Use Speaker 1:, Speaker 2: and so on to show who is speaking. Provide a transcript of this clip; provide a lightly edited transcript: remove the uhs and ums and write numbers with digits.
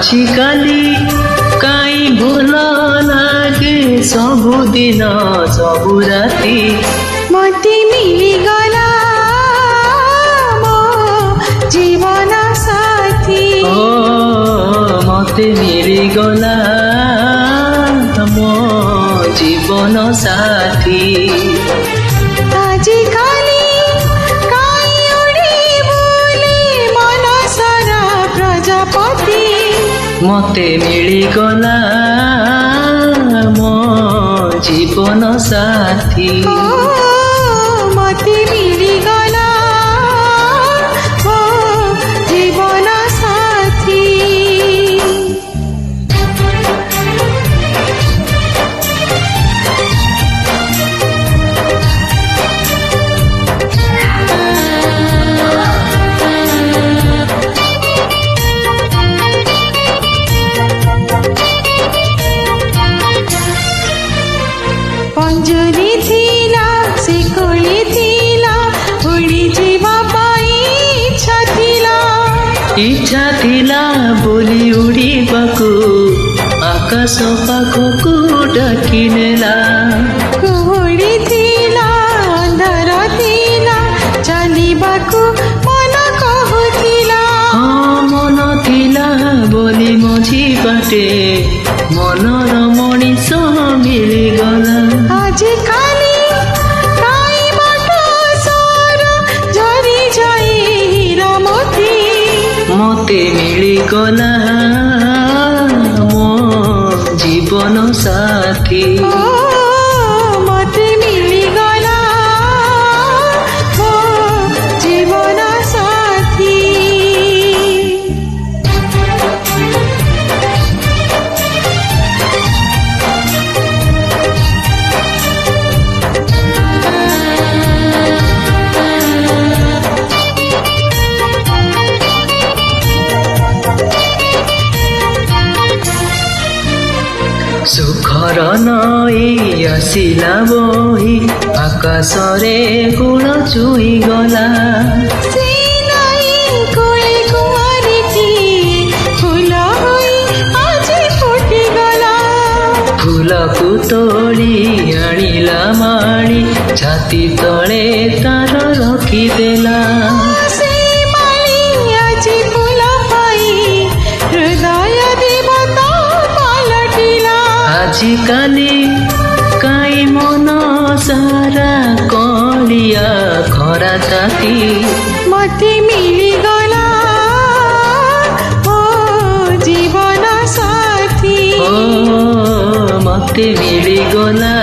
Speaker 1: आजिकाली काई भूल लागे सबुदिन सबु राति
Speaker 2: मते मिलिगला मो जीवन साथी
Speaker 1: ओ मते मिलिगला मो जीवन साथी
Speaker 2: आजिकाली काई उड़ी बुले मनसर प्रजापति
Speaker 1: मते मिलिगला मो जीवन साथी
Speaker 2: ओ मते मिलिगला मो जीवन साथी पंजरी थिला सिकुली थिला उड़ी जीवा पाई
Speaker 1: इच्छा थिला बोली उड़ीबाकू आकाश पाखकू डाकी नेला
Speaker 2: कुहुड़ी थिला अंधार थिला चलिबाकू मन कहुथिला
Speaker 1: हाँ मन थिला बोली मझी बाटे मनर मनीष मिलिगला
Speaker 2: आजिकाली काई बाट सर झरी जाई हीरामती
Speaker 1: मते मिलिगला मो जीवन साथी
Speaker 2: ओ मते मिलिगला मो जीवन साथी
Speaker 1: सुखर नई आसिला बही आकाशरे गुण चुई गला
Speaker 2: कोई कुंवारी थी फूल होई आज फुटी गला
Speaker 1: फूलकू तोड़ी आनिला माणी छाती तले तार रखिदेला
Speaker 2: से माली आज फूल पाई हृदय देवता पालटिला
Speaker 1: आजिकाली काई मन सारा कलिया खरा ताती
Speaker 2: मते मिलिगला ओ जीवन साथी
Speaker 1: ओ मते मिलिगला